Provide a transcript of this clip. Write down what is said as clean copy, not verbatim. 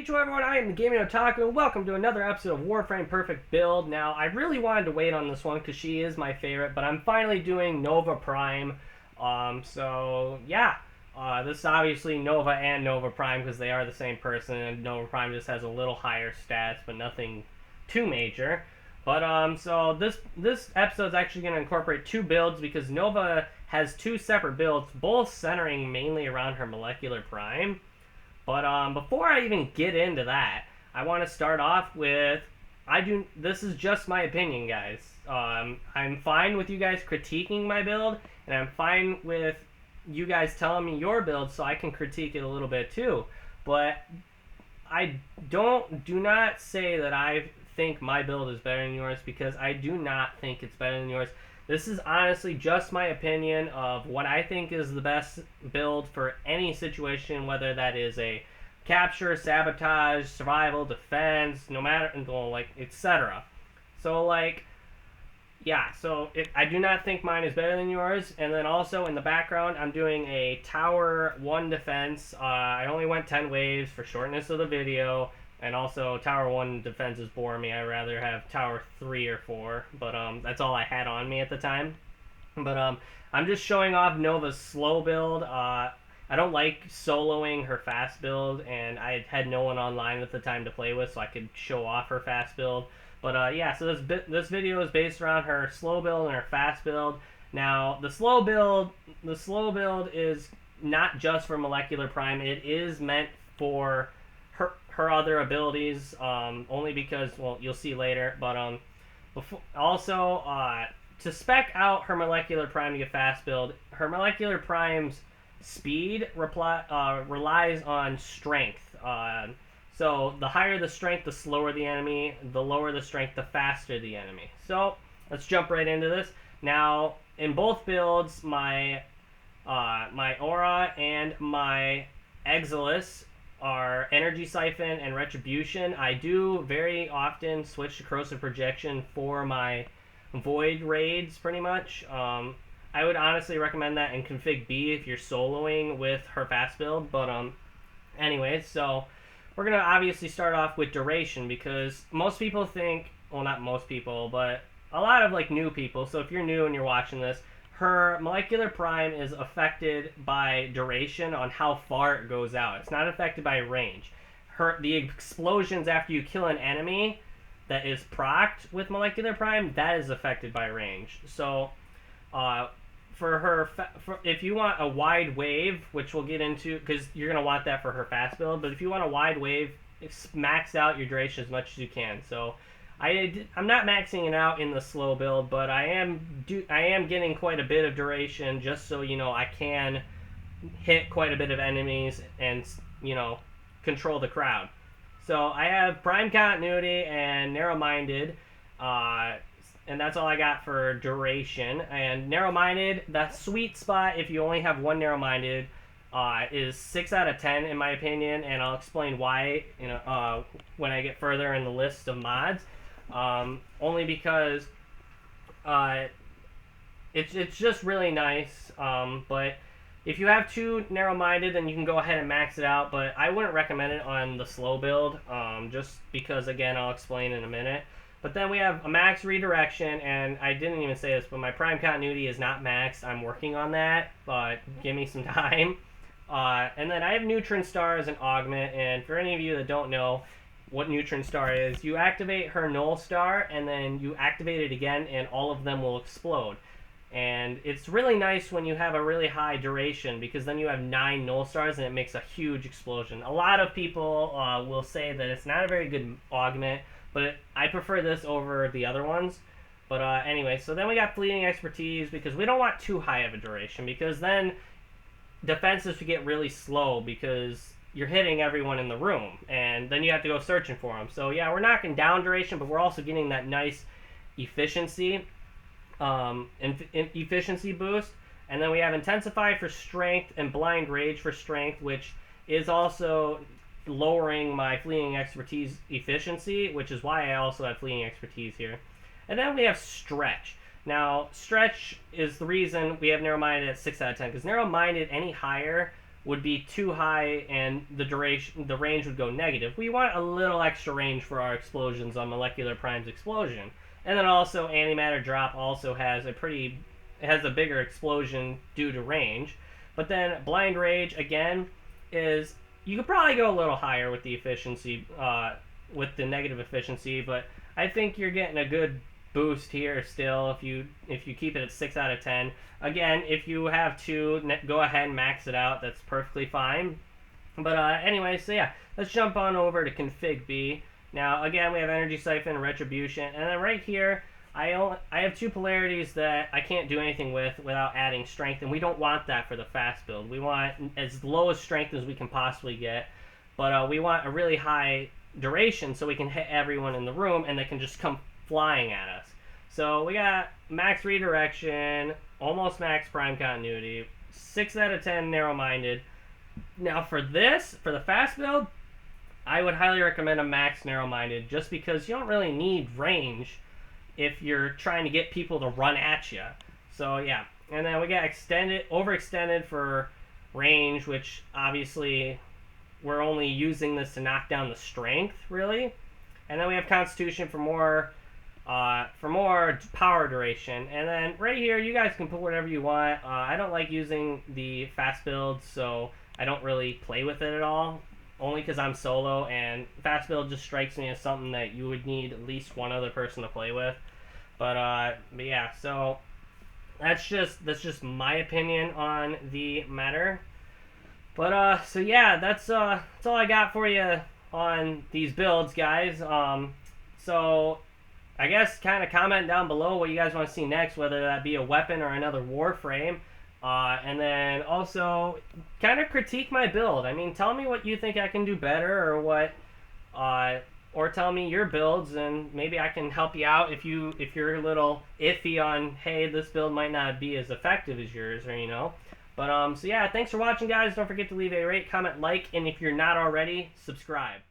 Konnichiwa everyone, I am the Gaming Otaku, and welcome to another episode of Warframe Perfect Build. Now, I really wanted to wait on this one because she is my favorite, but I'm finally doing Nova Prime. This is obviously Nova and Nova Prime because they are the same person, and Nova Prime just has a little higher stats, but nothing too major. This episode is actually going to incorporate two builds because Nova has two separate builds, both centering mainly around her molecular prime. But before I even get into that, I want to start off with this is just my opinion, guys. I'm fine with you guys critiquing my build, and I'm fine with you guys telling me your build so I can critique it a little bit too. But do not say that I think my build is better than yours, because I do not think it's better than yours. This is honestly just my opinion of what I think is the best build for any situation, whether that is a capture, sabotage, survival, defense, no matter, etc. I do not think mine is better than yours. And then also in the background, I'm doing a Tower 1 defense. I only went 10 waves for shortness of the video. And also, Tower 1 defenses bore me. I'd rather have Tower 3 or 4. But that's all I had on me at the time. But I'm just showing off Nova's slow build. I don't like soloing her fast build. And I had no one online at the time to play with, so I could show off her fast build. But so this video is based around her slow build and her fast build. Now, the slow build is not just for Molecular Prime. It is meant for her other abilities, only because, well, you'll see later. But to spec out her Molecular Prime to get fast build, her Molecular Prime's speed relies on strength. So the higher the strength, the slower the enemy. The lower the strength, the faster the enemy. So let's jump right into this. Now, in both builds, my Aura and my Exilis are Energy Siphon and Retribution. I do very often switch to Corrosive Projection for my Void raids, pretty much. I would honestly recommend that in Config B if you're soloing with her fast build. But anyways, so we're going to obviously start off with duration, because most people think, well, not most people, but a lot of new people. So if you're new and you're watching this, her Molecular Prime is affected by duration on how far it goes out. It's not affected by range. The explosions after you kill an enemy that is procced with Molecular Prime, that is affected by range. So if you want a wide wave, which we'll get into, because you're going to want that for her fast build, but if you want a wide wave, max out your duration as much as you can. So I'm not maxing it out in the slow build, but I am getting quite a bit of duration, just so I can hit quite a bit of enemies and control the crowd. So I have Prime Continuity and Narrow-Minded, and that's all I got for duration. And Narrow-Minded, that sweet spot if you only have one Narrow-Minded, is 6 out of 10 in my opinion, and I'll explain why when I get further in the list of mods. Only because it's just really nice. But if you have two Narrow-Minded, then you can go ahead and max it out. But I wouldn't recommend it on the slow build, just because, again, I'll explain in a minute. But then we have a max redirection, and I didn't even say this, but my Prime Continuity is not maxed. I'm working on that, but give me some time. And then I have Neutron Star as an augment, and for any of you that don't know what Neutron Star is, you activate her Null Star, and then you activate it again, and all of them will explode. And it's really nice when you have a really high duration, because then you have 9 Null Stars, and it makes a huge explosion. A lot of people will say that it's not a very good augment, but I prefer this over the other ones. But anyway, so then we got Fleeting Expertise, because we don't want too high of a duration, because then defenses would get really slow, because you're hitting everyone in the room, and then you have to go searching for them. So yeah, we're knocking down duration, but we're also getting that nice efficiency, efficiency boost. And then we have Intensify for strength and Blind Rage for strength, which is also lowering my Fleeting Expertise efficiency, which is why I also have Fleeting Expertise here. And then we have Stretch. Now, Stretch is the reason we have Narrow-Minded at 6 out of 10, because Narrow-Minded, any higher, would be too high and the range would go negative. We want a little extra range for our explosions on Molecular Prime's explosion. And then also Antimatter Drop also has a bigger explosion due to range. But then Blind Rage again is, you could probably go a little higher with the efficiency, with the negative efficiency, but I think you're getting a good boost here still if you keep it at 6 out of 10. Again, if you have 2, go ahead and max it out. That's perfectly fine. But anyway, so yeah, let's jump on over to Config B. Now, again, we have Energy Siphon and Retribution, and then right here, I have 2 polarities that I can't do anything with without adding strength, and we don't want that for the fast build. We want as low as strength as we can possibly get, but we want a really high duration so we can hit everyone in the room and they can just come flying at us. So we got max redirection, almost max prime continuity, 6 out of 10 narrow-minded. Now for the fast build, I would highly recommend a max narrow-minded just because you don't really need range if you're trying to get people to run at you. So yeah, and then we got overextended for range, which obviously we're only using this to knock down the strength, really. And then we have Constitution for more power duration. And then right here, you guys can put whatever you want. I don't like using the fast build, so I don't really play with it at all. Only because I'm solo, and fast build just strikes me as something that you would need at least one other person to play with. But yeah, so that's just my opinion on the matter. But so yeah, that's all I got for you on these builds, guys. So I guess kind of comment down below what you guys want to see next, whether that be a weapon or another Warframe. And then also kind of critique my build. I mean, tell me what you think I can do better, or what, or tell me your builds, and maybe I can help you out if you're a little iffy on, hey, this build might not be as effective as yours, or you know. But so yeah, thanks for watching, guys. Don't forget to leave a rate, comment, like, and if you're not already, subscribe.